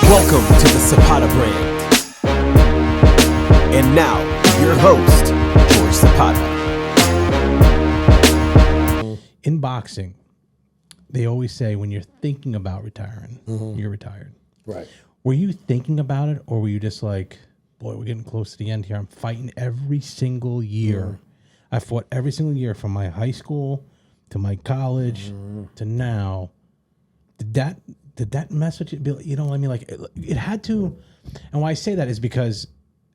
Welcome to the Zapata brand. And now, your host, George Zapata. In boxing, they always say when you're thinking about retiring, you're retired. Right. Were you thinking about it, or were you just like, boy, we're getting close to the end here. I'm fighting every single year. I fought every single year from my high school to my college to now. Did that mess with you? You know what I mean? Like it had to. And why I say that is because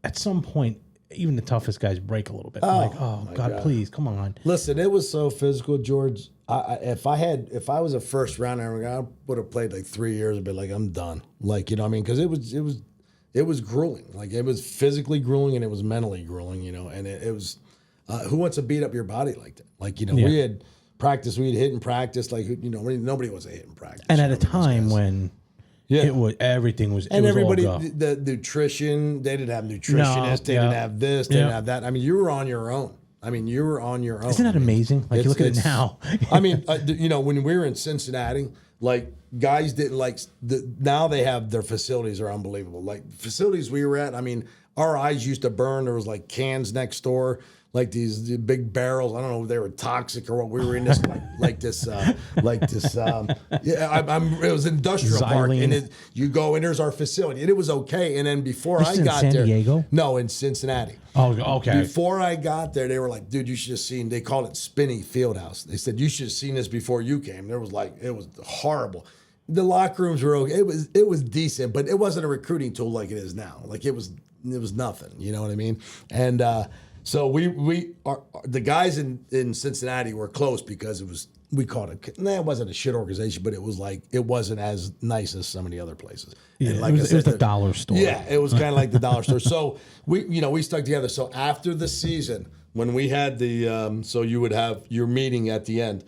at some point, even the toughest guys break a little bit. Oh God, please, come on. Listen, it was so physical, George. If I was a first rounder, I would have played like 3 years and been like, I'm done. Like, you know what I mean? Because it was grueling. Like it was physically grueling and it was mentally grueling. You know, and it was. Who wants to beat up your body like that? Like, you know, we had practice, we had hit and practice. Like, you know, nobody was a hit and practice. And at a time when it was everything was, and it was everybody, all go. the nutrition, they didn't have nutritionists, they didn't have this, they didn't have that. I mean, you were on your own. Isn't that amazing? Like, you look at it now. I mean, you know, when we were in Cincinnati, like guys didn't like now they have their facilities are unbelievable. Like facilities we were at, I mean, our eyes used to burn. There was like cans next door, like these big barrels. I don't know if they were toxic or what. We were in this it was industrial park, and you go and there's our facility, and it was okay. And then before I got there, San Diego? No, in Cincinnati. Oh, okay. Before I got there, they were like, dude, you should have seen. They called it Spinney Fieldhouse. They said you should have seen this before you came. There was like it was horrible. The locker rooms were okay. It was decent, but it wasn't a recruiting tool like it is now. Like it was nothing. You know what I mean? And so the guys in Cincinnati were close because we called it. It wasn't a shit organization, but it was like it wasn't as nice as some of the other places. Yeah, and like it was the dollar store. Yeah, it was kind of like the dollar store. So we stuck together. So after the season, when we had so you would have your meeting at the end.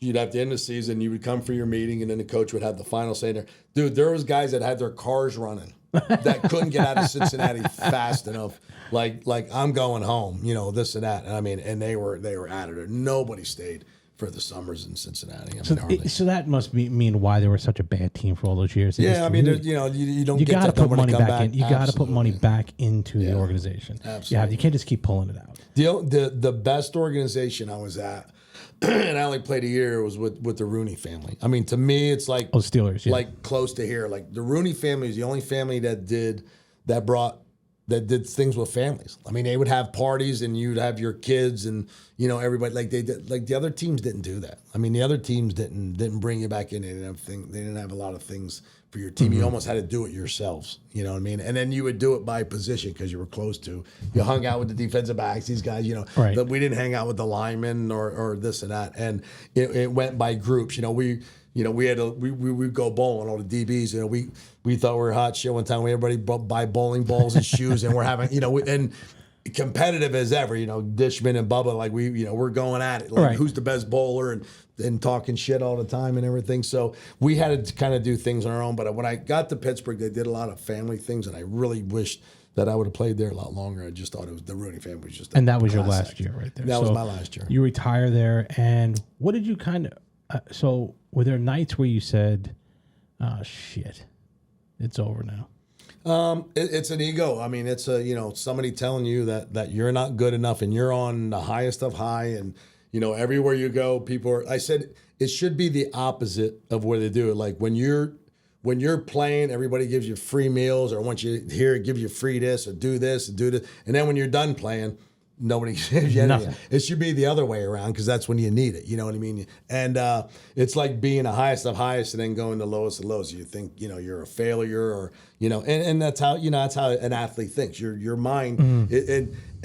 You'd have the end of the season, you would come for your meeting, and then the coach would have the final say there. Dude, there was guys that had their cars running that couldn't get out of Cincinnati fast enough. Like I'm going home, you know, this and that. And I mean, and they were out of there. Nobody stayed for the summers in Cincinnati. So that must mean why they were such a bad team for all those years. I mean, you don't. You got to put money back in. You got to put Absolutely. money back into the organization. Absolutely. You can't just keep pulling it out. The best organization I was at, and I only played a year, was with the Rooney family. I mean, to me, it's like Steelers, like close to here. Like the Rooney family is the only family that did things with families. I mean, they would have parties and you'd have your kids and, you know, everybody like they did. Like the other teams didn't do that. I mean, the other teams didn't bring you back in. They didn't have a lot of things for your team. You almost had to do it yourselves. You know what I mean? And then you would do it by position because you were close to. You hung out with the defensive backs, these guys, you know. Right. But we didn't hang out with the linemen or this and that. And it went by groups. You know, we would go bowling, all the DBs. You know, we thought we were hot shit one time. Everybody buy bowling balls and shoes, and we're having, you know, and competitive as ever. You know, Dishman and Bubba, like we're going at it. Like who's the best bowler and talking shit all the time and everything. So we had to kind of do things on our own. But when I got to Pittsburgh, they did a lot of family things, and I really wished that I would have played there a lot longer. I just thought it was the Rooney family was just. And that was your last year, right there. That was my last year. You retire there, and what did you kind of? So were there nights where you said, "Oh shit, it's over now"? It's an ego. I mean, it's somebody telling you that you're not good enough, and you're on the highest of high, and you know everywhere you go, people are. I said it should be the opposite of where they do it. Like when you're playing, everybody gives you free meals, or once you hear it, gives you free this or do this, and then when you're done playing, nobody gives you anything. It should be the other way around because that's when you need it. You know what I mean? And it's like being the highest of highest and then going the lowest of lows. You think you're a failure, or and that's how an athlete thinks. Your mind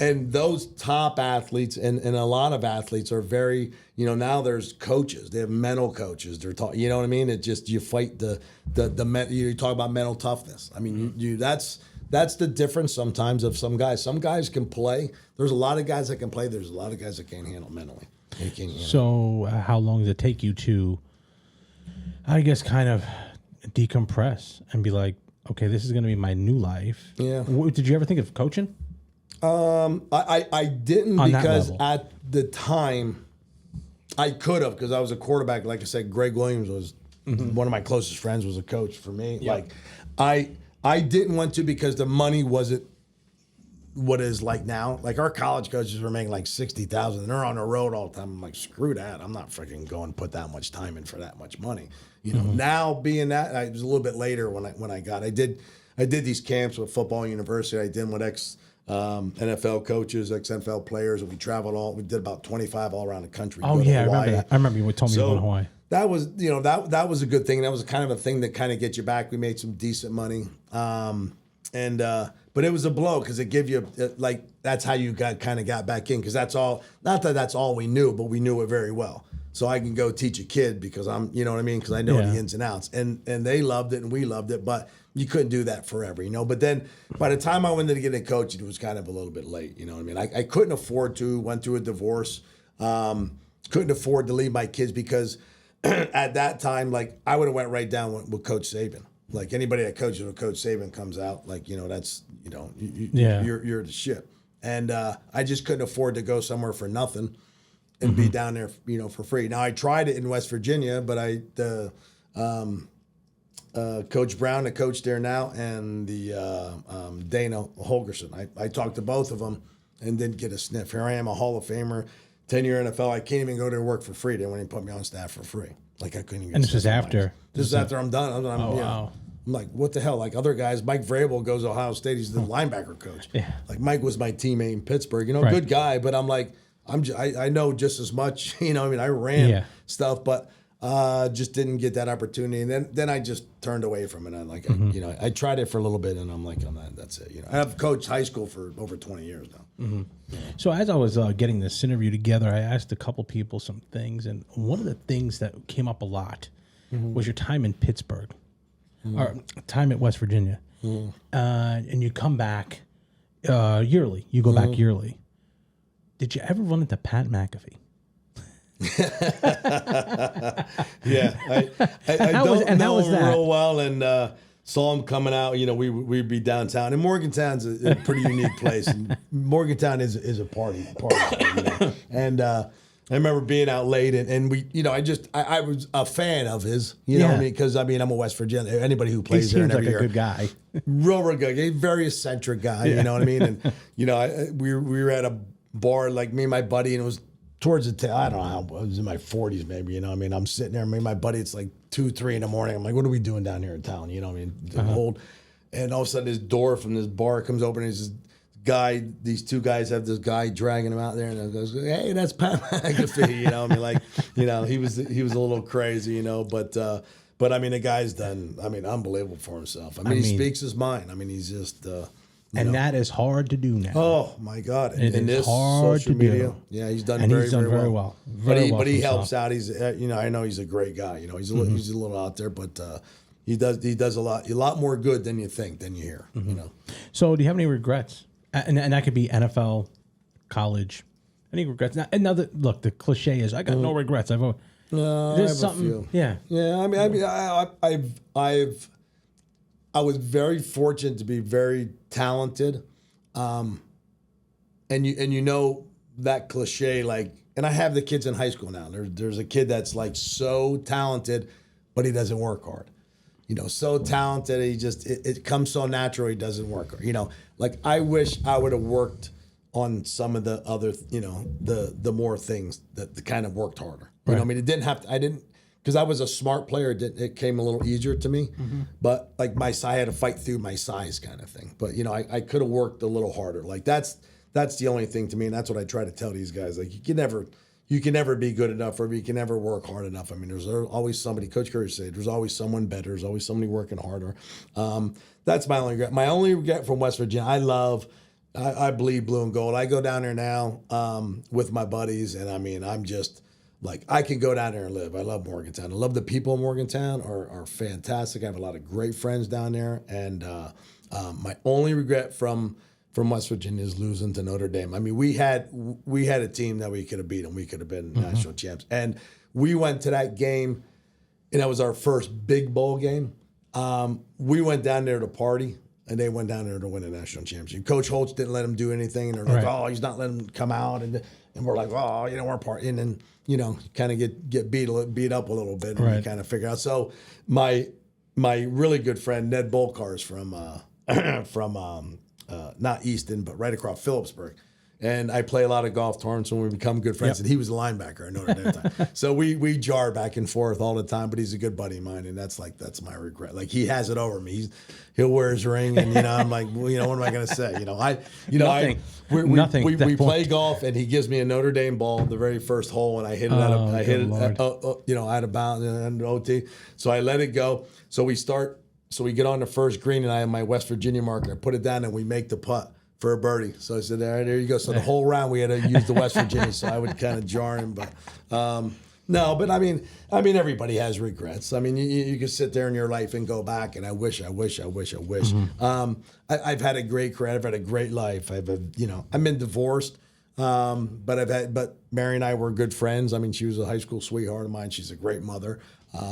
and those top athletes and a lot of athletes are very now there's coaches. They have mental coaches. They're you know what I mean? It just you fight you talk about mental toughness. I mean That's the difference sometimes of some guys. Some guys can play. There's a lot of guys that can play. There's a lot of guys that can't handle mentally. So how long does it take you to, I guess, kind of decompress and be like, okay, this is going to be my new life? Yeah. Did you ever think of coaching? I didn't because at the time I could have because I was a quarterback. Like I said, Greg Williams was one of my closest friends was a coach for me. Like, I didn't want to because the money wasn't what it is like now. Like, our college coaches were making like $60,000 and they're on the road all the time. I'm like, screw that. I'm not freaking going to put that much time in for that much money. You know, now being that, I was a little bit later when I did these camps with Football University. I did with NFL coaches, ex-NFL players, and we did about 25 all around the country. Oh yeah, I remember that. I remember you told me you were going to Hawaii. That was, that was a good thing. That was kind of a thing that kind of gets you back. We made some decent money. But it was a blow because it gave you, like, that's how you kind of got back in, because that's all, not that that's all we knew, but we knew it very well. So I can go teach a kid because I'm, you know what I mean? Because I know the ins and outs. And they loved it and we loved it, but you couldn't do that forever, But then by the time I went to get a coach, it was kind of a little bit late, you know what I mean? I couldn't afford to, went through a divorce, couldn't afford to leave my kids because at that time, like, I would have went right down with Coach Saban. Like, anybody that coaches with Coach Saban comes out, like, that's, you're the shit. And I just couldn't afford to go somewhere for nothing and be down there, for free. Now, I tried it in West Virginia, but Coach Brown, the coach there now, and the Dana Holgerson. I talked to both of them and didn't get a sniff. Here I am, a Hall of Famer, 10-year NFL. I can't even go there and work for free. They wouldn't even put me on staff for free. Like, I couldn't even. And this is after. This is after I'm done. Wow. I'm like, what the hell? Like, other guys, Mike Vrabel goes to Ohio State. He's the linebacker coach. Yeah. Like, Mike was my teammate in Pittsburgh. Good guy, but I'm like, I know just as much. I ran stuff, but just didn't get that opportunity. And then I just turned away from it. I tried it for a little bit, and I'm like, that's it. I've coached high school for over 20 years now. So as I was getting this interview together, I asked a couple people some things, and one of the things that came up a lot was your time in Pittsburgh, or time at West Virginia, and you come back yearly. You go back yearly. Did you ever run into Pat McAfee? Yeah, I don't know him real well, and saw him coming out. We'd be downtown, and Morgantown's a pretty unique place. And Morgantown is a party. And I remember being out late, and we, I was a fan of his, you know what I mean? Because I'm a West Virginia. Anybody who plays there, seems like a good guy, real good, a very eccentric guy. You know what I mean? And we were at a bar, like me and my buddy, and it was towards the tail. I don't know how, I was in my 40s maybe. I'm sitting there, me and my buddy. It's like 2, 3 in the morning. I'm like, what are we doing down here in town? Old, and all of a sudden, this door from this bar comes open, and this guy, these two guys have this guy dragging him out there, and I goes, hey, that's Pat McAfee. He was a little crazy, but the guy's done, unbelievable for himself. He speaks his mind. He's just, that is hard to do now. Oh my God! In this hard social media, do. Yeah, he's done and very, he's done very well. But he helps out. He's, I know he's a great guy. He's a little out there, but he does a lot more good than you think, than you hear. So, do you have any regrets? And that could be NFL, college. Any regrets? Now, look, the cliche is, I got no regrets. No, I have a few. Yeah. I was very fortunate to be very talented, and that cliche, like, and I have the kids in high school now. There's a kid that's like so talented, but he doesn't work hard. So talented, he just it comes so natural. He doesn't work hard. Like, I wish I would have worked on some of the other, the more things that kind of worked harder. It didn't have to. I didn't. Because I was a smart player, it came a little easier to me. But like I had to fight through my size kind of thing. But I could have worked a little harder. Like that's the only thing to me, and that's what I try to tell these guys. Like, you can never be good enough, or you can never work hard enough. There's always somebody. Coach Curry said, "There's always someone better. There's always somebody working harder." That's my only regret. My only regret from West Virginia. I bleed blue and gold. I go down there now with my buddies, and I'm just. Like, I can go down there and live. I love Morgantown. I love the people in Morgantown are fantastic. I have a lot of great friends down there. And my only regret from West Virginia is losing to Notre Dame. We had a team that we could have beaten. We could have been national champs. And we went to that game, and that was our first big bowl game. We went down there to party. and they went down there to win a national championship. Coach Holtz didn't let him do anything, and they're like, Right. oh, he's not letting him come out, and we're like, oh, we're part, and then kind of get beat up a little bit, and Right. we kind of figure out. So my really good friend Ned Bullough is from not Easton, but right across Phillipsburg. And I play a lot of golf tournaments when we become good friends. Yep. And he was a linebacker at Notre Dame time. So we jar back and forth all the time, but he's a good buddy of mine. And that's my regret. Like, he has it over me. He'll wear his ring, and I'm like, well, what am I going to say? Nothing. We play golf, and he gives me a Notre Dame ball the very first hole, and I hit it out of bounds and OT. So I let it go. So we get on the first green, and I have my West Virginia marker. I put it down, and we make the putt for a birdie. So I said, all right, there you go. So the whole round we had to use the West Virginia. So I would kind of jar him, but no. But I mean, everybody has regrets. I mean, you can sit there in your life and go back, and I wish. Mm-hmm. I've had a great career. I've had a great life. I've been divorced, but Mary and I were good friends. I mean, she was a high school sweetheart of mine. She's a great mother.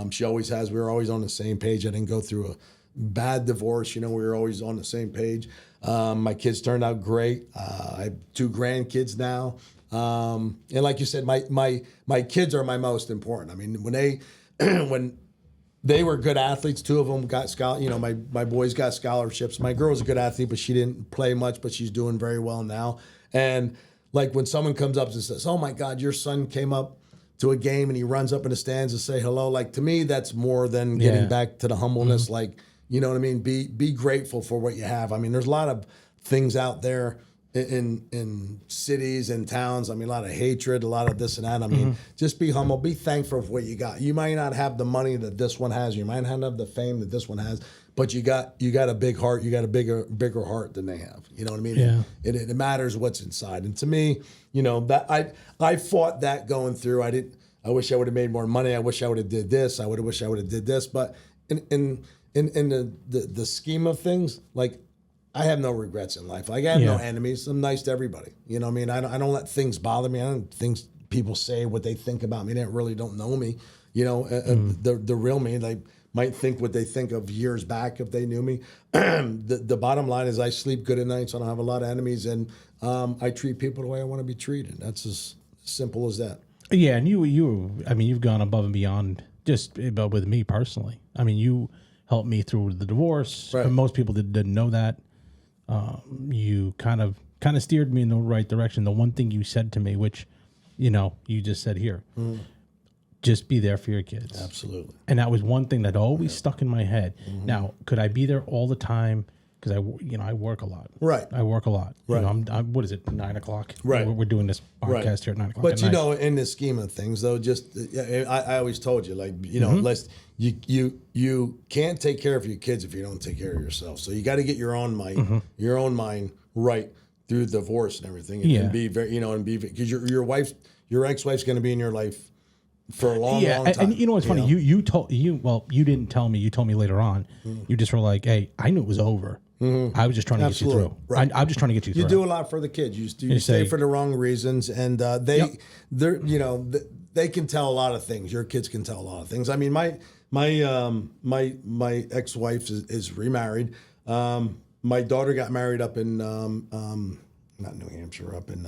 She always has. We were always on the same page. I didn't go through a bad divorce. We were always on the same page. My kids turned out great. I have 2 grandkids now. And like you said, my kids are my most important. I mean, when they were good athletes, 2 of them got my boys got scholarships. My girl was a good athlete, but she didn't play much, but she's doing very well now. And like, when someone comes up and says, oh my God, your son came up to a game and he runs up in the stands to say hello. Like, to me, that's more than getting back to the humbleness. Mm-hmm. Like, you know what I mean? Be grateful for what you have. I mean, there's a lot of things out there in cities and towns. I mean, a lot of hatred, a lot of this and that. I mean, just be humble. Be thankful for what you got. You might not have the money that this one has. You might not have the fame that this one has. But you got a big heart. You got a bigger heart than they have. You know what I mean? Yeah. It matters what's inside. And to me, that I fought that going through. I wish I would have made more money. I wish I would have did this. I would have wished I would have did this. But in the scheme of things, like, I have no regrets in life. Like, I have no enemies. I'm nice to everybody. You know what I mean? I don't let things bother me. I don't things people say what they think about me. They really don't know me. The real me. They might think what they think of years back if they knew me. The bottom line is I sleep good at night, so I don't have a lot of enemies, and I treat people the way I want to be treated. That's as simple as that. Yeah, and you've gone above and beyond just with me personally. I mean, you helped me through the divorce. Right. Most people didn't know that. You kind of steered me in the right direction. The one thing you said to me, which, you just said here, just be there for your kids. Absolutely. And that was one thing that always stuck in my head. Mm-hmm. Now, could I be there all the time? Because I work a lot. Right. I work a lot. Right. I'm what is it, 9 o'clock? Right. We're doing this podcast here at 9 o'clock. But at night. in the scheme of things, though, I always told you, like, unless you can't take care of your kids if you don't take care of yourself. So you got to get your own mind right through divorce and everything, and be very, because your ex-wife's going to be in your life for a long time. And you know what's funny? You didn't tell me. You told me later on. You just were like, "Hey, I knew it was over. I was just trying to get you through. Right. I'm just trying to get you through." You do a lot for the kids. You stay for the wrong reasons, and they can tell a lot of things. Your kids can tell a lot of things. I mean, my ex-wife is remarried. My daughter got married up in not New Hampshire, up in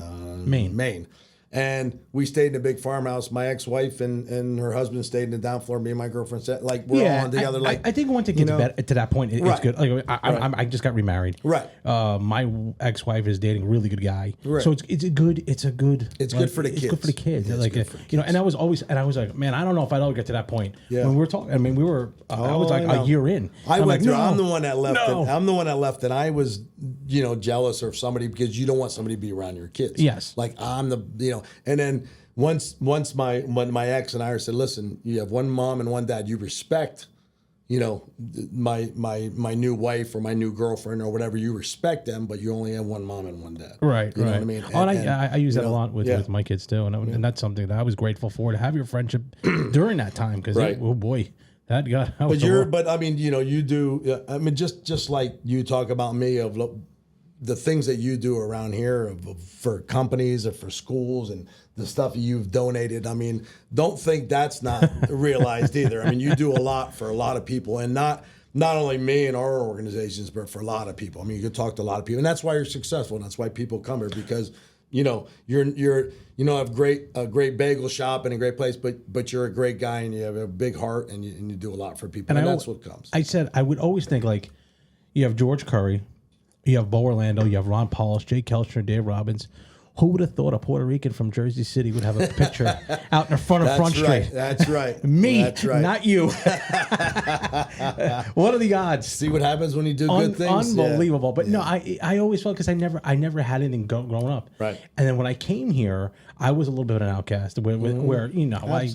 Maine. And we stayed in a big farmhouse. My ex-wife and her husband stayed in the down floor. Me and my girlfriend sat, like, we're all on together. I think once it gets to that point, it's good. Like, I just got remarried. Right. My ex-wife is dating a really good guy. Right. So it's good for the kids. It's good for the kids. And I was like, man, I don't know if I'd ever get to that point. Yeah. When we were talking, I mean, we were. I was like a year in. I'm the one that left. I'm the one that left, and I was, jealous of somebody because you don't want somebody to be around your kids. Yes. Like, I'm the. And then once my ex and I said, listen, you have one mom and one dad. You respect, my new wife or my new girlfriend or whatever. You respect them, but you only have one mom and one dad. Right. You know what I mean? I use that a lot with my kids too, and that's something that I was grateful for, to have your friendship during that time, because oh boy. But I mean, you do. I mean, just like you talk about me of the things that you do around here for companies or for schools and the stuff you've donated. I mean, don't think that's not realized either. I mean, you do a lot for a lot of people, and not not only me and our organizations, but for a lot of people. I mean, you could talk to a lot of people, and that's why you're successful, and that's why people come here, because you're have a great bagel shop and a great place, but you're a great guy and you have a big heart and you do a lot for people, and that's what comes. I said I would always think, like, you have George Curry, you have Bo Orlando, you have Ron Polish, Jay Kelchner, Dave Robbins. Who would have thought a Puerto Rican from Jersey City would have a picture out in the front of Front Street? That's right. Me, that's right. Not you. What are the odds? See what happens when you do good things. Unbelievable. But no, I always felt, because I never had anything growing up. Right. And then when I came here, I was a little bit of an outcast where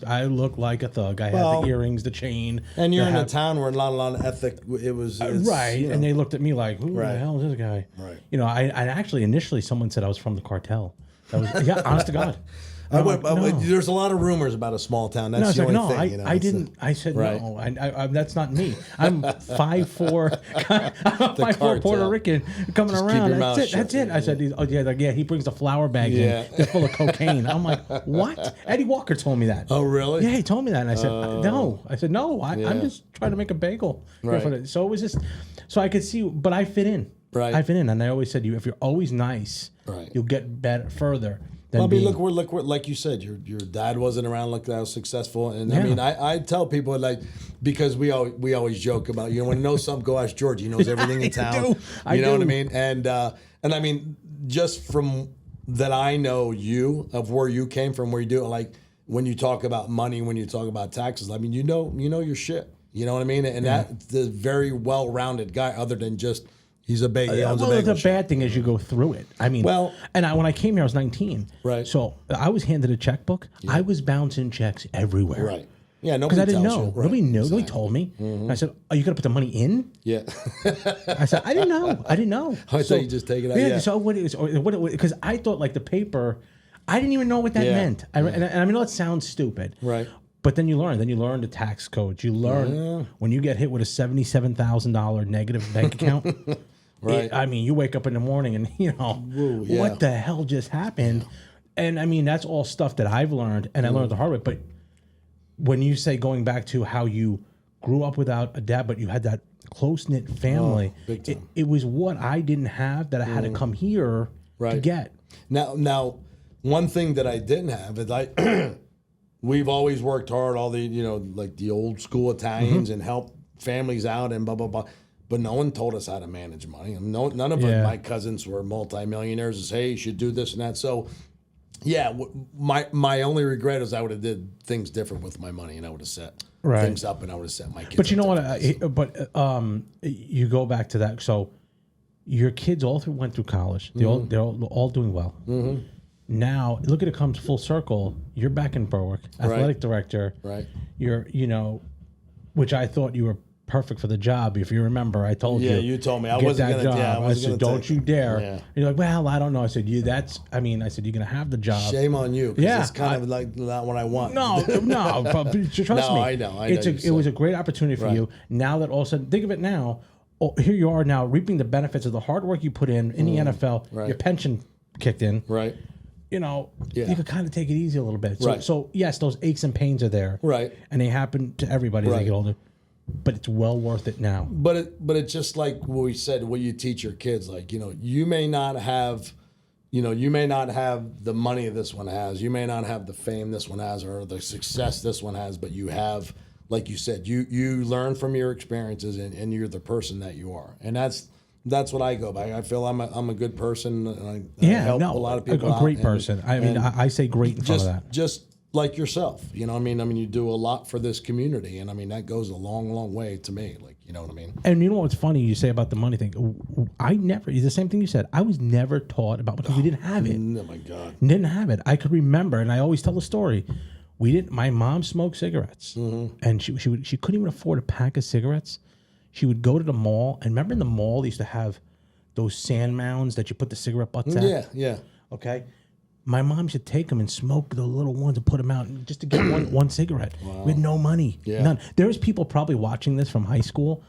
I looked like a thug. I had the earrings, the chain. And you're in a town where not a lot of ethic. It's, right. And they looked at me like, who the hell is this guy? Right. I actually initially someone said I was from the cartel. Honest to God. There's a lot of rumors about a small town. That's the only thing. I didn't. I said no. I that's not me. I'm 5'4". I'm 5'4" Puerto Rican coming Just around. keep your mouth That's it. shut, That's it. I said, he brings the flour bag in. They're full of cocaine. I'm like, what? Eddie Walker told me that. Oh, really? Yeah, he told me that, and I said no. I said no. I'm just trying to make a bagel. Right. So it was just, so I could see, but I fit in. Right. I fit in, and I always said, if you're always nice, you'll get better further. Well, I mean, look, like you said, your dad wasn't around like that, was successful, and I mean, I tell people, like, because we always joke about, when you know something, go ask George. He knows everything in town. You know what I mean? And I mean, just from that, I know you, of where you came from, where you do it, like when you talk about money, when you talk about taxes. I mean, you know your shit. You know what I mean? And that's a very well-rounded guy, other than just. He's a bagel. The bad thing is you go through it. I mean, when I came here, I was 19. Right. So I was handed a checkbook. Yeah. I was bouncing checks everywhere. Right. Yeah. Nobody I didn't tells know. You. Right. Nobody knew. Exactly. Nobody told me. Mm-hmm. I said, "Are you gonna put the money in?" Yeah. I said, "I didn't know. I didn't know." I thought you just take it out. Yeah. So what because I thought, like, the paper, I didn't even know what that meant. And I mean, it sounds stupid. Right. But then you learn. Then you learn the tax codes. You learn when you get hit with a $77,000 negative bank account. Right. I mean, you wake up in the morning and, what the hell just happened? Yeah. And I mean, that's all stuff that I've learned, and I learned the hard way. But when you say, going back to how you grew up without a dad, but you had that close-knit family, it was what I didn't have that I had to come here to get. Now, one thing that I didn't have is we've always worked hard, all the, like the old school Italians, and help families out and blah, blah, blah. But no one told us how to manage money. None of my cousins were multimillionaires. Is, hey, you should do this and that. So, my only regret is I would have did things different with my money, and I would have set things up, and I would have set my kids. But you know what? You go back to that. So your kids all went through college. They're all doing well. Mm-hmm. Now look at it, comes full circle. You're back in Berwick, athletic director. Right. You're which I thought you were perfect for the job. If you remember, I told you. Yeah, you told me I wasn't going to. Yeah, I said, don't you dare. Yeah. And you're like, well, I don't know. I said, I said, you're going to have the job. Shame on you. Yeah. It's kind of like not what I want. No, but trust me. I know. It was a great opportunity for you. Now that all of a sudden, think of it now. Here you are now reaping the benefits of the hard work you put in the NFL. Right. Your pension kicked in. Right. You could kind of take it easy a little bit. So yes, those aches and pains are there. Right. And they happen to everybody as they get older. But it's well worth it now. But it's just like what we said, what you teach your kids, like, you may not have, the money this one has, you may not have the fame this one has, or the success this one has, but you have, like you said, you learn from your experiences, and you're the person that you are. And that's what I go by. I feel I'm a good person, and I help a lot of people a great person. I mean, I say great in front of that. Just like yourself, I mean, you do a lot for this community, and I mean, that goes a long, long way to me. Like, you know what I mean? And you know what's funny? You say about the money thing. It's the same thing you said. I was never taught about, because we didn't have it. Oh my God. Didn't have it. I could remember, and I always tell the story. My mom smoked cigarettes, and she couldn't even afford a pack of cigarettes. She would go to the mall, and remember in the mall they used to have those sand mounds that you put the cigarette butts at? Yeah. Okay. My mom should take them and smoke the little ones and put them out just to get one cigarette. Wow. We had no money. Yeah. None. There's people probably watching this from high school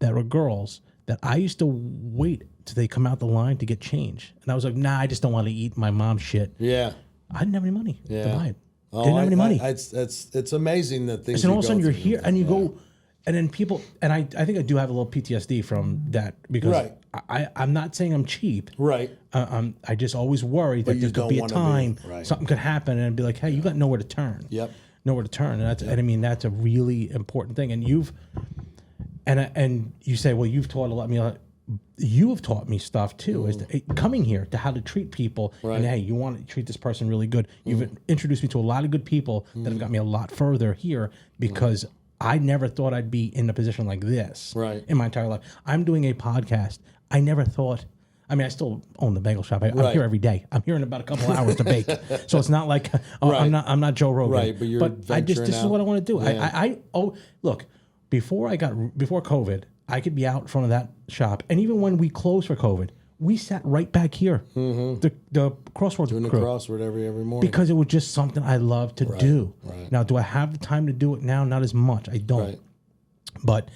that are girls that I used to wait till they come out the line to get change. And I was like, nah, I just don't want to eat my mom's shit. Yeah. I didn't have any money to buy it. Oh, didn't have any money. It's amazing that things. And all of a sudden you're here and you go, And then people, and I think I do have a little PTSD from that because Right. I'm not saying I'm cheap. Right. I just always worry that you there could don't be a wanna time right. something could happen and be like, hey, you got nowhere to turn. Yep. Nowhere to turn. And that's, and I mean, that's a really important thing. And you've, and you say, well, you've taught a lot. I mean, you have taught me stuff too, is coming here to how to treat people. Right. And hey, you want to treat this person really good. You've introduced me to a lot of good people that have got me a lot further here because I never thought I'd be in a position like this in my entire life. I'm doing a podcast. I never thought. I mean, I still own the bagel shop. I'm here every day. I'm here in about a couple of hours to bake. So it's not like I'm not Joe Rogan. Right, but this is what I want to do. Yeah. Look, before COVID, I could be out in front of that shop, and even when we closed for COVID, we sat right back here, the crossword Doing crew, the crossword every morning. because it was just something I love to do. Right. Now, do I have the time to do it now? Not as much. I don't. Right. But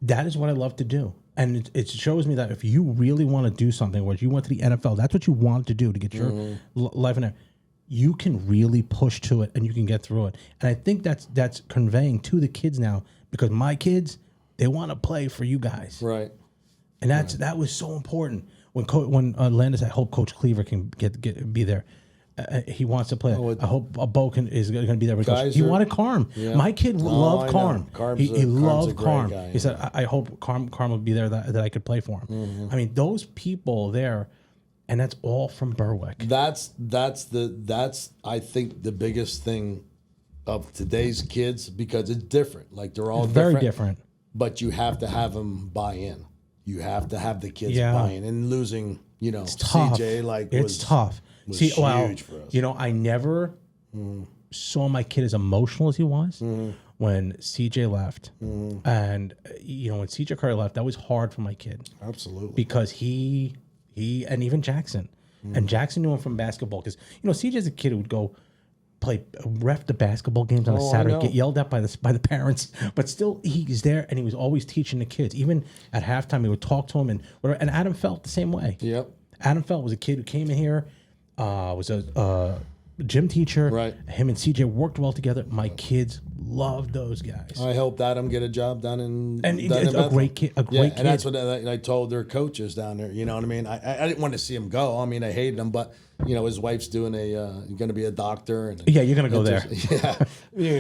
that is what I love to do. And it shows me that if you really want to do something, where you went to the NFL, that's what you want to do to get your life in there, you can really push to it and you can get through it. And I think that's conveying to the kids now, because my kids, they want to play for you guys. Right. And that was so important. When Landis, I hope Coach Cleaver can be there. He wants to play. I hope Bo is going to be there because he wanted Carm. Yeah. My kid loved Carm. He loved Carm. Guy, he said, "I hope Carm will be there that I could play for him." I mean, those people there, and that's all from Berwick. That's I think the biggest thing of today's kids, because it's different. Like they're all very different. But you have to have them buy in. You have to have the kids buy in. And losing, it's tough. CJ it's tough. Was huge for us. I never saw my kid as emotional as he was when CJ left. And, when CJ Curry left, that was hard for my kid. Absolutely. Because he and even Jackson. And Jackson knew him from basketball. Because, CJ's a kid who would go ref the basketball games on a Saturday, get yelled at by the parents, but still he's there and he was always teaching the kids. Even at halftime, he would talk to him and whatever. And Adam felt the same way. Yep. Adam felt was a kid who came in here, was a gym teacher. Right. Him and CJ worked well together. My kids loved those guys. I helped Adam get a job down in a great kid. And that's what I told their coaches down there. You know what I mean? I didn't want to see him go. I mean, I hated him, but his wife's doing going to be a doctor. And you're going to go there.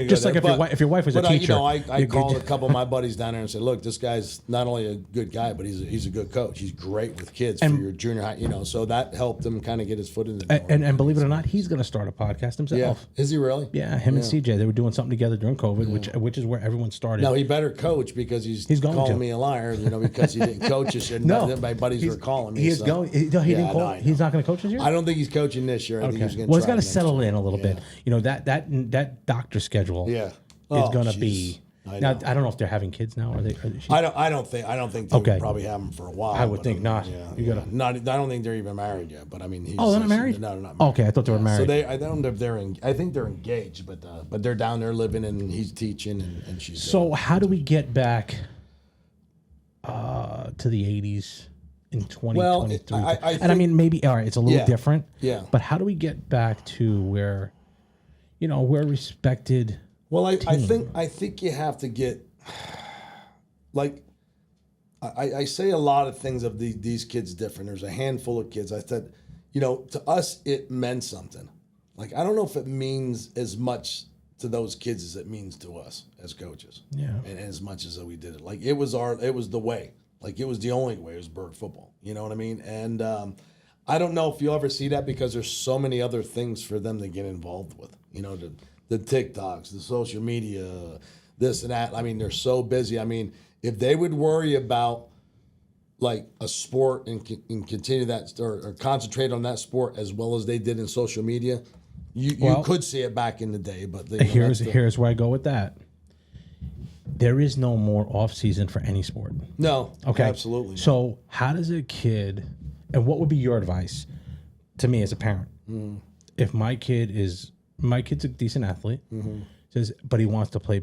Just like if your wife was a teacher. I called a couple of my buddies down there and said, look, this guy's not only a good guy, but he's a good coach. He's great with kids for your junior high. So that helped him kind of get his foot in the door. And believe it or not, he's going to start a podcast himself. Yeah. Is he really? Yeah, him and CJ, they were doing something together during COVID, which is where everyone started. No, he better coach because he's calling me a liar, because he didn't coach this year. No, my buddies were calling me. He is going. He didn't call. He's not going to coach this year? I don't think he's coaching this year. I think he's going to he's got to settle in a little bit. That doctor schedule is going to be. Now I don't know if they're having kids now. Are they? I don't think they'll probably have them for a while. I would think not. Yeah, you gotta. I don't think they're even married yet. But I mean, they're not married. No, they're not married. Okay, I thought they were married. So I don't know if they're. I think they're engaged, but they're down there living and he's teaching and she's. So how do we get back to the 80s in 2023? Well, I mean, maybe all right, it's a little different. Yeah. But how do we get back to where, we're respected? Well, I think you have to get, like, I say a lot of things of these kids different. There's a handful of kids. I said, to us, it meant something. Like, I don't know if it means as much to those kids as it means to us as coaches. Yeah. And as much as we did it. Like, it was the way. Like, it was the only way. It was Berg football. You know what I mean? And I don't know if you'll ever see that because there's so many other things for them to get involved with. The TikToks, the social media, this and that. I mean, they're so busy. I mean, if they would worry about like a sport and continue that or concentrate on that sport as well as they did in social media, you could see it back in the day. But here's where I go with that. There is no more off season for any sport. No. Okay. Absolutely. So how does a kid, and what would be your advice to me as a parent? If my kid's a decent athlete, but he wants to play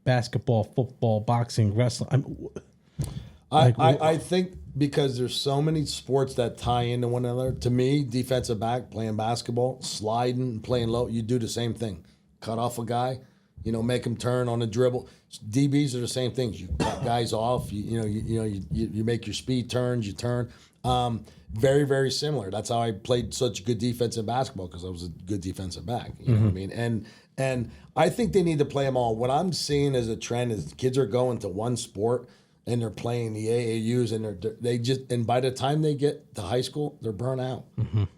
basketball, football, boxing, wrestling. I think because there's so many sports that tie into one another. To me, defensive back, playing basketball, sliding, playing low, you do the same thing. Cut off a guy, make them turn on a dribble. DBs are the same things. You cut guys off. You make your speed turns. You turn. Very, very similar. That's how I played such good defense in basketball, because I was a good defensive back. You know what I mean? And I think they need to play them all. What I'm seeing as a trend is kids are going to one sport and they're playing the AAUs, and and by the time they get to high school, they're burnt out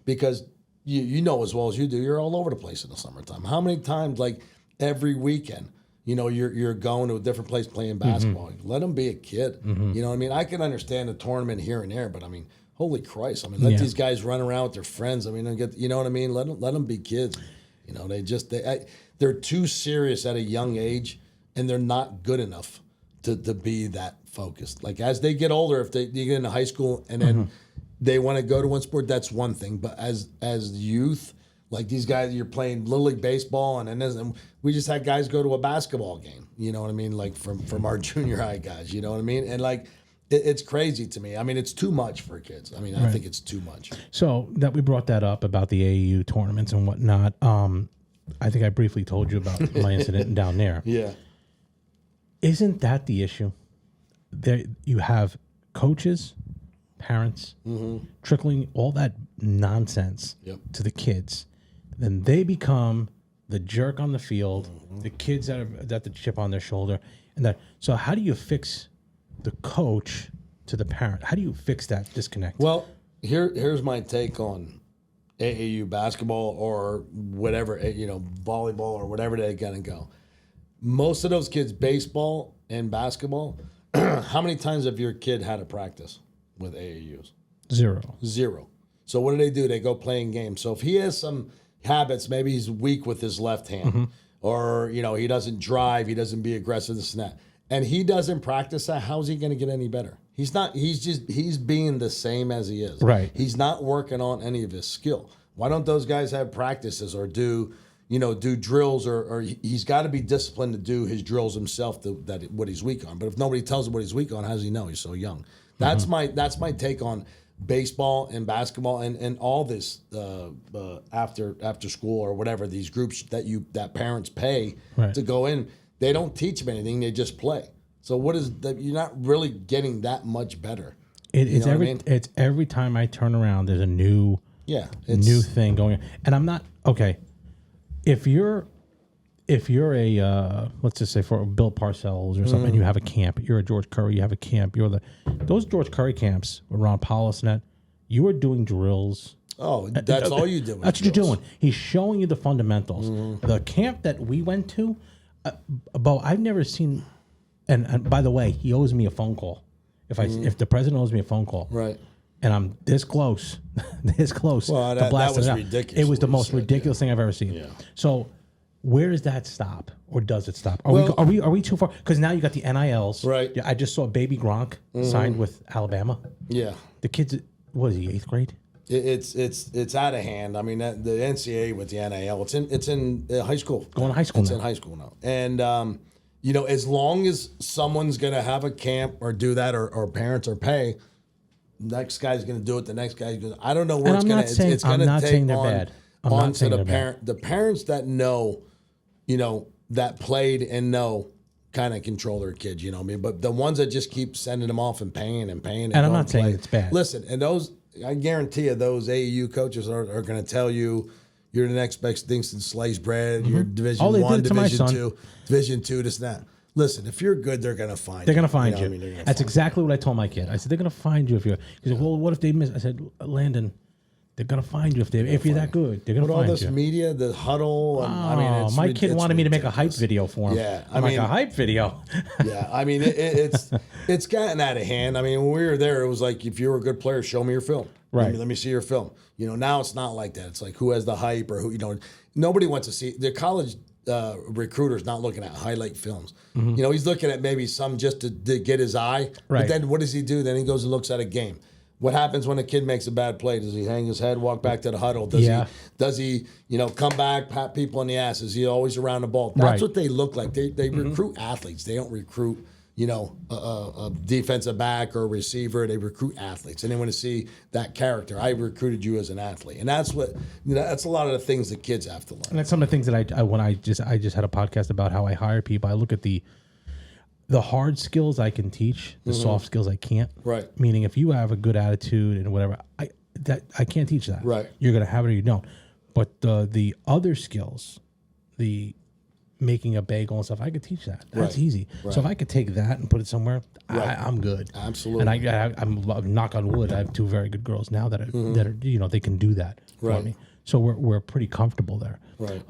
because you know as well as you do, you're all over the place in the summertime. How many times, like every weekend, you're going to a different place playing basketball. Let them be a kid. You know what I mean? I can understand a tournament here and there, but I mean, holy Christ! I mean, let these guys run around with their friends. I mean, you know what I mean? Let them be kids. They're too serious at a young age, and they're not good enough to be that focused. Like as they get older, if they get into high school and then they want to go to one sport, that's one thing. But as youth, like these guys, you're playing Little League baseball, and we just had guys go to a basketball game. You know what I mean? Like from our junior high guys. You know what I mean? And like. It's crazy to me. I mean, it's too much for kids. I mean, I think it's too much. So that we brought that up about the AAU tournaments and whatnot. I think I briefly told you about my incident down there. Yeah. Isn't that the issue? There, you have coaches, parents, trickling all that nonsense to the kids. Then they become the jerk on the field, the kids that the chip on their shoulder. So how do you fix the coach to the parent? How do you fix that disconnect? Well, here's my take on AAU basketball or whatever, volleyball or whatever they're gonna go. Most of those kids, baseball and basketball, how many times have your kid had a practice with AAUs? Zero. So what do? They go playing games. So if he has some habits, maybe he's weak with his left hand, or he doesn't drive, he doesn't be aggressive, this and that. And he doesn't practice that, how's he going to get any better? He's not. He's being the same as he is. Right. He's not working on any of his skill. Why don't those guys have practices or do drills or he's got to be disciplined to do his drills himself, what he's weak on. But if nobody tells him what he's weak on, how does he know? He's so young. That's my take on baseball and basketball and all this after school or whatever, these groups that parents pay to go in. They don't teach them anything; they just play. So what is that? You're not really getting that much better. It's every time I turn around, there's a new thing going on, and I'm not okay. If you're a let's just say for Bill Parcells or something, and you have a camp, you're a George Curry, you have a camp. Those George Curry camps with Ron Paulus and that. You are doing drills. Oh, that's all you do. That's what you're doing. He's showing you the fundamentals. The camp that we went to. Bo, I've never seen, and by the way, he owes me a phone call. If the president owes me a phone call, right, and I'm this close. Well, that was ridiculous. It was the most ridiculous thing I've ever seen. Yeah. So, where does that stop, or does it stop? Are we too far? Because now you got the NILs. Right. I just saw Baby Gronk signed with Alabama. Yeah. The kid's what is he, 8th grade? It's out of hand. I mean, the NCAA with the NIL, it's in high school. Going to high school now. It's in high school now. And, as long as someone's going to have a camp or do that or parents or pay, next guy's going to do it. The next guy's going to. I don't know where it's going to. It's going to take on to the parents that know, that played and know, kind of control their kids. You know what I mean? But the ones that just keep sending them off and paying. And I'm not saying it's bad. Listen, and those. I guarantee you those AAU coaches are going to tell you you're the next best thing since sliced bread, you're Division 1, Division 2, Division 2, this and that. Listen, if you're good, they're going to find you. They're going to find you. That's exactly what I told my kid. I said, they're going to find you if you're. He said, well, what if they miss? I said, Landon, they're going to find you if you're that good. They're going to find you. All this media, the huddle. My kid wanted me to make a hype video for him. Yeah. I'm like, a hype video? Yeah. I mean, it's gotten out of hand. I mean, when we were there, it was like, if you were a good player, show me your film. Right. Let me see your film. Now it's not like that. It's like who has the hype or who, nobody wants to see. The college recruiter's not looking at highlight films. He's looking at maybe some just to get his eye. Right. But then what does he do? Then he goes and looks at a game. What happens when a kid makes a bad play? Does he hang his head, walk back to the huddle? Does he come back, pat people on the ass? Is he always around the ball? That's what they look like. They recruit athletes. They don't recruit, a defensive back or a receiver. They recruit athletes, and they want to see that character. I recruited you as an athlete, and that's that's a lot of the things that kids have to learn. And that's some of the things that I just had a podcast about how I hire people. I look at the hard skills I can teach, the soft skills I can't. Right. Meaning, if you have a good attitude and whatever, I can't teach that. Right. You're gonna have it or you don't. But the other skills, the making a bagel and stuff, I could teach that. That's easy. Right. So if I could take that and put it somewhere, I'm good. Absolutely. And I'm knock on wood. I have two very good girls now that are they can do that for me. So we're pretty comfortable there. Right.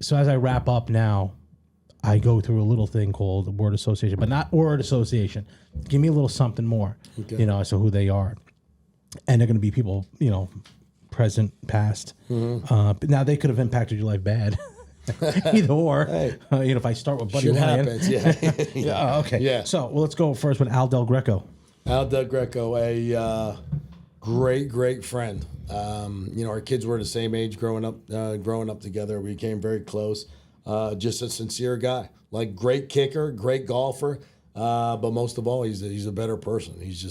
So as I wrap up now, I go through a little thing called word association, but not word association. Give me a little something more, as to who they are. And they're going to be people, present, past. But now they could have impacted your life bad. Either or. Hey. If I start with Buddy Shit Ryan. happens, yeah. Okay. Yeah. So let's go first with Al Del Greco. Al Del Greco, a great friend. Our kids were the same age growing up together. We became very close. Just a sincere guy, like great kicker, great golfer, but most of all, he's a better person. He's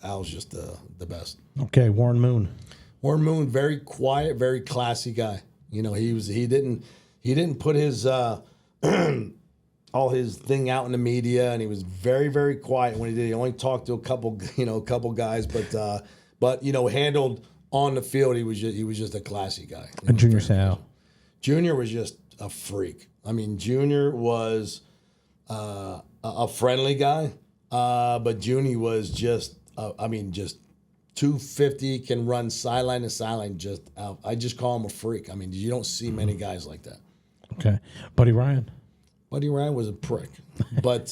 Al's just the best. Okay, Warren Moon. Warren Moon, very quiet, very classy guy. He didn't put his all his thing out in the media, and he was very, very quiet when he did. He only talked to a couple guys, but handled on the field, he was just a classy guy. And Junior Seau. Junior was just a freak. I mean, Junior was a friendly guy, but Junie was just 250, can run sideline to sideline. I just call him a freak. I mean, you don't see many guys like that. Okay, Buddy Ryan. Buddy Ryan was a prick, but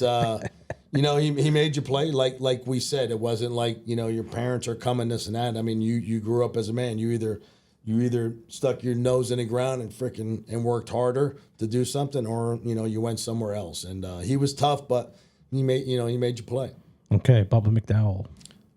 he made you play like we said. It wasn't like your parents are coming this and that. I mean, you grew up as a man. You either stuck your nose in the ground and worked harder to do something, or you went somewhere else. And he was tough, but he made you play. Okay, Bubba McDowell.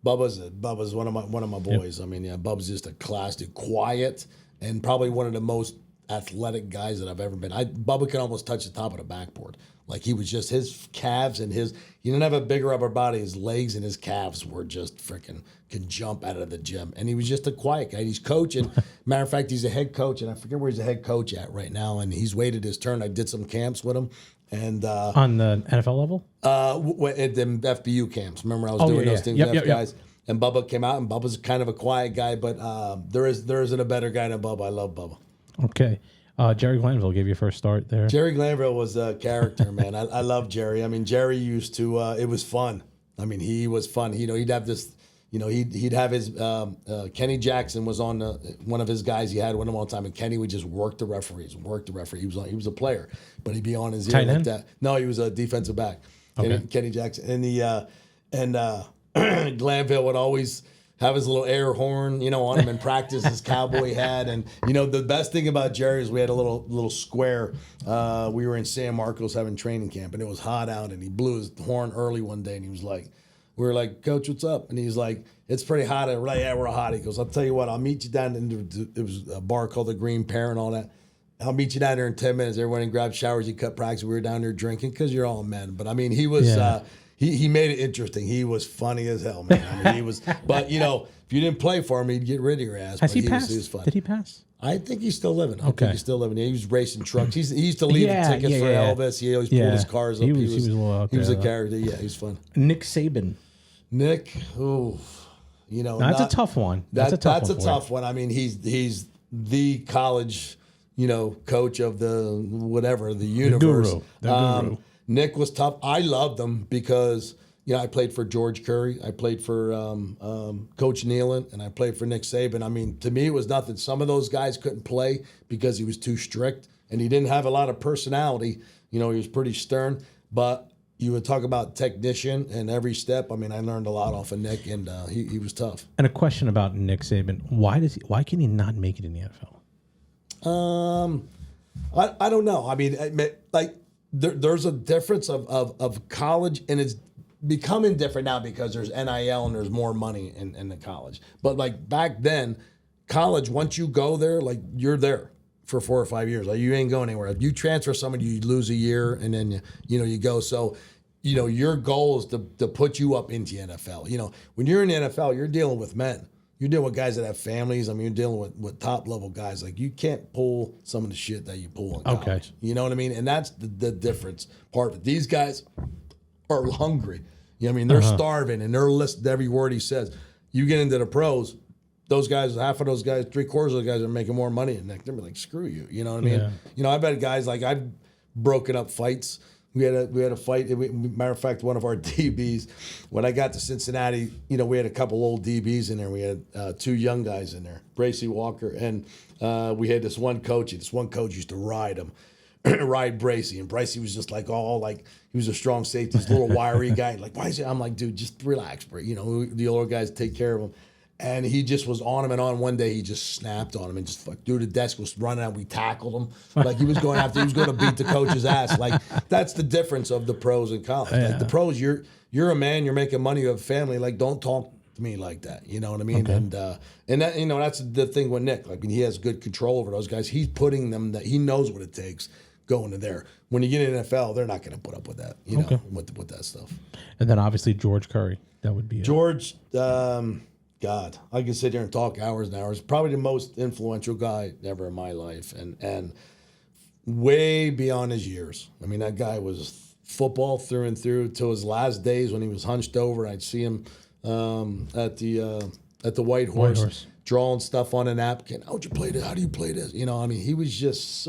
Bubba's one of my boys. Yep. I mean, Bubba's just a classic, quiet, and probably one of the most athletic guys that I've ever been. Bubba can almost touch the top of the backboard. Like, he was just, his calves and he didn't have a bigger upper body. His legs and his calves were just freaking, can jump out of the gym. And he was just a quiet guy. He's coaching. Matter of fact, he's a head coach, and I forget where he's a head coach at right now. And he's waited his turn. I did some camps with him. And on the NFL level? At the FBU camps. Remember, I was doing those things with guys. And Bubba came out, and Bubba's kind of a quiet guy, but there isn't a better guy than Bubba. I love Bubba. Okay. Jerry Glanville gave you a first start there. Jerry Glanville was a character, man. I love Jerry. I mean, Jerry used to, it was fun. I mean, he was fun. He'd have this, he'd have his, Kenny Jackson was on one of his guys. He had one of them all the time, and Kenny would just work the referees. He was a player, but he'd be on his ear like that. No, he was a defensive back. Okay. Kenny Jackson. And Glanville would always have his little air horn, on him in practice, his cowboy hat. And, the best thing about Jerry is we had a little square. We were in San Marcos having training camp, and it was hot out, and he blew his horn early one day, and he was like, we were like, Coach, what's up? And he's like, it's pretty hot. We're like, yeah, we're hot. He goes, I'll tell you what, I'll meet you down it was a bar called the Green Pear and all that. I'll meet you down there in 10 minutes. Everyone in grabbed showers. You cut practice. We were down there drinking because you're all men. But, I mean, he was he made it interesting. He was funny as hell, man. I mean, he was. But, if you didn't play for him, he'd get rid of your ass. Has he passed? He was fun. Did he pass? I think he's still living. Okay. He's still living. He was racing trucks. He used to leave tickets for Elvis. He always pulled his cars up. He was a little out there. He was a character. Yeah, he was fun. Nick Saban. Nick, that's a tough one. That's a tough one. I mean, he's the college, coach of the universe. The guru. Nick was tough. I loved him because I played for George Curry. I played for Coach Nealon, and I played for Nick Saban. I mean, to me, it was nothing. Some of those guys couldn't play because he was too strict, and he didn't have a lot of personality. He was pretty stern, but you would talk about technician and every step. I mean, I learned a lot off of Nick, and he was tough. And a question about Nick Saban: Why can he not make it in the NFL? I don't know. I mean, there's a difference of college, and it's becoming different now because there's NIL and there's more money in the college. But like back then, college, once you go there, like you're there for 4 or 5 years. Like you ain't going anywhere. If you transfer somebody, you lose a year, and then you go. So your goal is to put you up into the NFL. When you're in the NFL, you're dealing with men. You're dealing with guys that have families. I mean, you're dealing with top level guys. Like, you can't pull some of the shit that you pull in college. Okay. You know what I mean? And that's the difference part of it. These guys are hungry. You know what I mean? They're starving, and they're listening to every word he says. You get into the pros, those guys, half of those guys, 3/4 of those guys are making more money. And they're like, screw you. You know what I mean? Yeah. I've had guys, like, I've broken up fights. We had a fight. Matter of fact, one of our DBs, when I got to Cincinnati, we had a couple old DBs in there. We had 2 young guys in there, Bracy Walker, and we had this one coach. This one coach used to ride him, ride Bracy, and Bracy was just like he was a strong safety, this little wiry guy. Like, why is he? I'm like, dude, just relax, bro. The older guys take care of him. And he just was on him and on. One day he just snapped on him and just dude, the desk was running out. We tackled him. Like, he was going to beat the coach's ass. Like, that's the difference of the pros and college. Yeah. Like, the pros, you're a man, you're making money, you have a family. Like, don't talk to me like that. You know what I mean? Okay. And that, that's the thing with Nick. Like, he has good control over those guys. He's putting them that he knows what it takes going to there. When you get in the NFL, they're not going to put up with that, with that stuff. And then obviously George Curry. That would be George. God, I can sit here and talk hours and hours. Probably the most influential guy ever in my life, and way beyond his years. I mean, that guy was football through and through till his last days, when he was hunched over. I'd see him at the White Horse drawing stuff on a napkin. How'd you play this? How do you play this? He was just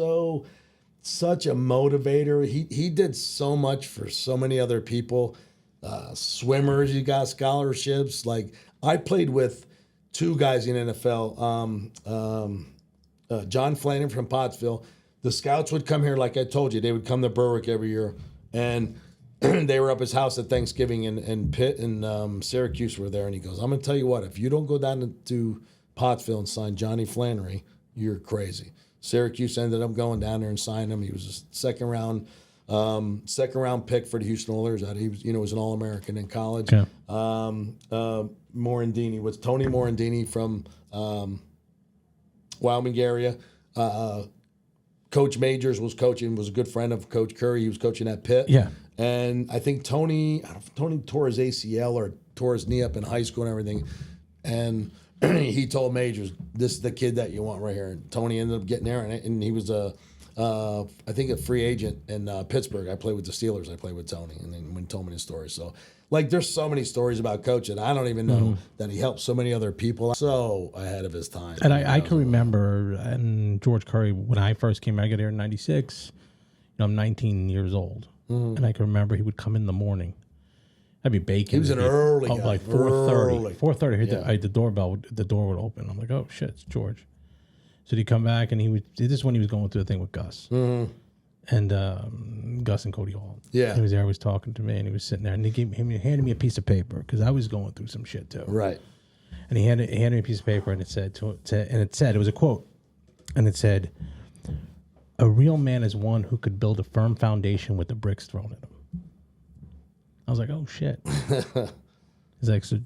such a motivator. He did so much for so many other people. Swimmers, you got scholarships. Like, I played with 2 guys in the NFL. John Flanagan from Pottsville. The scouts would come here, like I told you. They would come to Berwick every year, and they were up his house at Thanksgiving, and Pitt and Syracuse were there. And he goes, I'm going to tell you what, if you don't go down to Pottsville and sign Johnny Flannery, you're crazy. Syracuse ended up going down there and signing him. He was a second round pick for the Houston Oilers. He was, was an All-American in college. Yeah. Morandini was Tony Morandini from Wyoming area. Coach Majors was a good friend of Coach Curry. He was coaching at Pitt. Yeah. And I think Tony tore his ACL or tore his knee up in high school and everything. And he told Majors, this is the kid that you want right here. And Tony ended up getting there, and he was I think a free agent in Pittsburgh. I played with the Steelers. I played with Tony, and then when he told me his story. So, like, there's so many stories about coaching. I don't even know that he helped so many other people. So ahead of his time. And I can remember, and George Curry, when I first came, I got here in '96. I'm 19 years old, and I can remember he would come in the morning. I'd be baking. He was an early guy. Like 4:30. 4:30. The doorbell. The door would open. I'm like, oh shit, it's George. So he'd come back, and this is when he was going through the thing with Gus. And Gus and Cody Hall. Yeah. He was there, he was talking to me, and he was sitting there, and he handed me a piece of paper, because I was going through some shit too. Right. And he handed me a piece of paper, and it was a quote, and it said, "A real man is one who could build a firm foundation with the bricks thrown at him." I was like, oh shit. He's like, so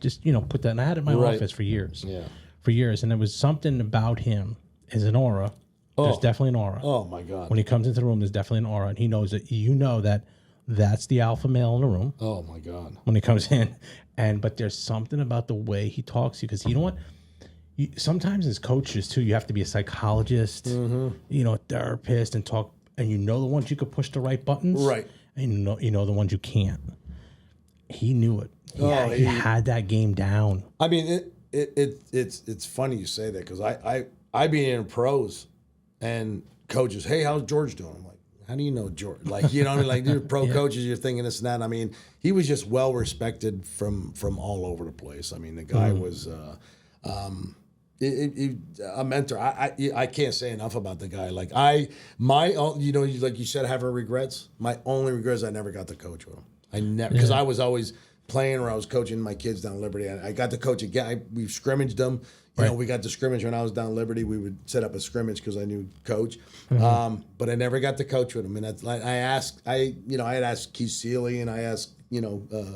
just, put that. And I had it in my office for years. Yeah. For years. And there was something about him as an aura. There's definitely an aura. Oh my God. When he comes into the room, there's definitely an aura. And he knows that that's the alpha male in the room. Oh my God. When he comes in. But there's something about the way he talks to you. Because you know what? Sometimes as coaches too, you have to be a psychologist, a therapist, and talk. And the ones you could push the right buttons. Right. And the ones you can't. He knew it. He had that game down. I mean, it's funny you say that, because I be in pros and coaches, hey, how's George doing? I'm like, how do you know George? Like, like you're pro coaches, you're thinking this and that. I mean, he was just well respected from all over the place. I mean, the guy was a mentor. I can't say enough about the guy. Like like you said, having regrets. My only regret is I never got to coach with him. I never, because I was always playing, or I was coaching my kids down Liberty. I got to coach again. We scrimmaged them. We got to scrimmage when I was down Liberty. We would set up a scrimmage because I knew coach. But I never got to coach with him. And that's like I had asked Keith Seeley, and I asked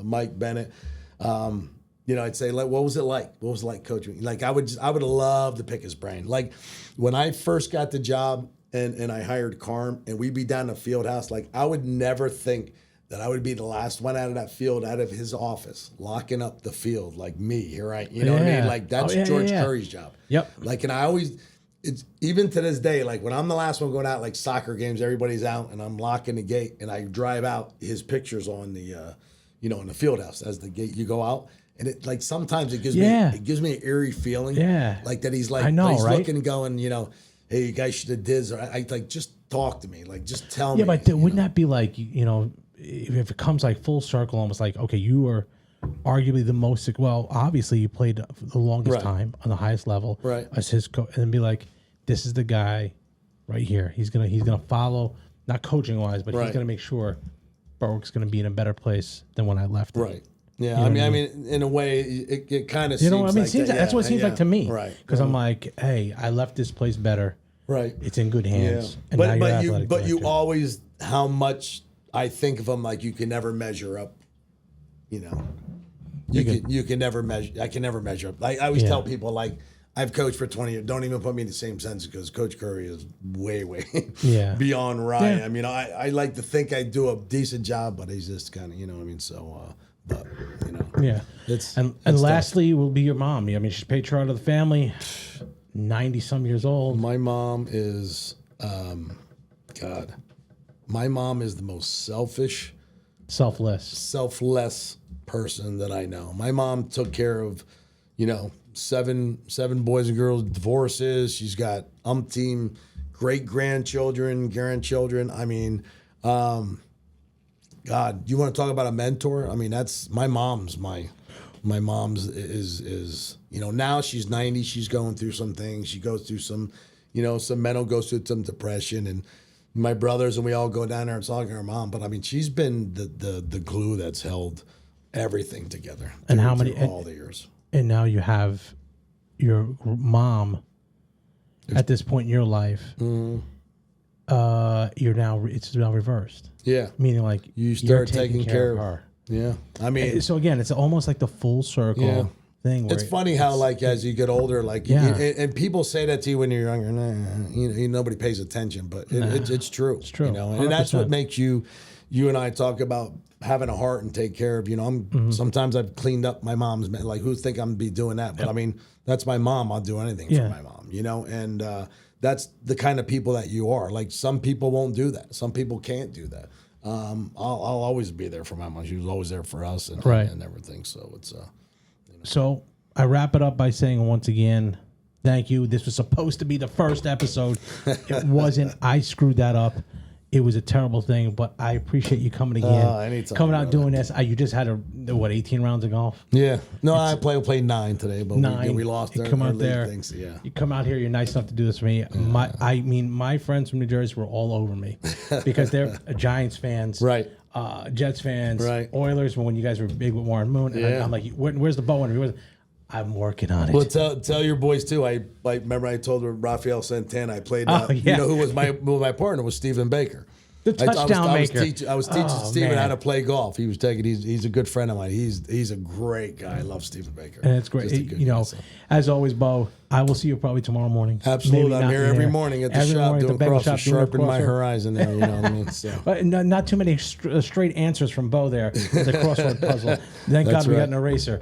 Mike Bennett. I'd say, like, what was it like? What was it like coaching? Like, I would love to pick his brain. Like, when I first got the job and I hired Carm, and we'd be down the field house, like, I would never think that I would be the last one out of that field, out of his office, locking up the field like me. Here you know what I mean? Like that's George Curry's job. Yep. Like, and I always, it's even to this day, like when I'm the last one going out, like soccer games, everybody's out and I'm locking the gate and I drive out, his pictures on the, you know, in the field house as the gate, you go out. And it like sometimes it gives me an eerie feeling. Yeah. Like that he's like, I know, he's right? looking and going, you know, hey, you guys should have did, or I like, just talk to me. Like, just tell me. Yeah, but wouldn't that be like, you know, if it comes like full circle, almost like, okay, you are arguably the most, well, obviously you played the longest time on the highest level as his coach, and then be like, this is the guy right here. He's gonna follow, not coaching wise, but he's gonna make sure Berwick's gonna be in a better place than when I left. Right. Yeah. I mean, in a way, it kind of seems, you know what I mean? like that's what it seems like to me. Right. Because I'm like, hey, I left this place better. Right. It's in good hands. Yeah. And But now you're athletic you director. always, how much I think of him, like you can never measure up. You know, you can never measure. I can never measure up. Like I always tell people, like I've coached for 20 years. Don't even put me in the same sentence because Coach Curry is way beyond Ryan. Yeah. I mean, I like to think I do a decent job, but he's just kind of, you know what I mean. So, but you know, and lastly will be your mom. I mean, she's patriarch of the family, 90-some years old. My mom is, my mom is the most selfless person that I know. My mom took care of, you know, seven boys and girls, divorces. She's got umpteen great grandchildren. I mean, God, you want to talk about a mentor? I mean, that's my mom's. My mom's is you know, now she's 90. She's going through some things. She goes through some, you know, some mental, goes through some depression, and my brothers and we all go down there and talk to her mom. But I mean, she's been the glue that's held everything together. And how many all the years? And now you have your mom at this point in your life. It's now reversed. Yeah, meaning like you start taking care of her. Yeah, I mean, so again, it's almost like the full circle thing. Where it's funny how like as you get older, like and people say that to you when you're younger. You know, nobody pays attention, but it's true. It's true. You know, and that's what makes you and I talk about having a heart and take care of. You know, sometimes I've cleaned up my mom's. Like, who think I'm gonna be doing that? But I mean, that's my mom. I'll do anything for my mom. You know, and that's the kind of people that you are. Like, some people won't do that. Some people can't do that. I'll always be there for my mom. She was always there for us and everything. So it's you know. So I wrap it up by saying once again, thank you. This was supposed to be the first episode. It wasn't. I screwed that up. It was a terrible thing, but I appreciate you coming again. Anytime, coming out doing this. You just had 18 rounds of golf? Yeah. No, I played 9 today, but we lost our league there. Things, yeah. You come out here, you're nice enough to do this for me. My friends from New Jersey were all over me because they're Giants fans. Right. Jets fans. Right. Oilers, when you guys were big with Warren Moon. And I'm like, where's the bow? I'm working on it. Well, tell your boys too. I remember I told Rafael Santana I played. You know who was my partner was Stephen Baker, the touchdown maker. I was teaching Stephen how to play golf. He was he's a good friend of mine. He's a great guy. I love Stephen Baker. And it's great. You know, as always, Bo, I will see you probably tomorrow morning. Absolutely, I'm here every morning at the shop doing crosses, sharpen my horizon there. You know what I mean? So. But not too many straight answers from Bo there. The crossword puzzle. Thank God we got an eraser.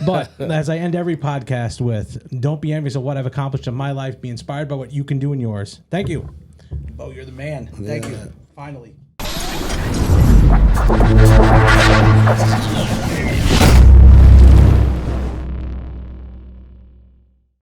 But as I end every podcast with, don't be envious of what I've accomplished in my life. Be inspired by what you can do in yours. Thank you. Bo, you're the man. Thank you. Finally.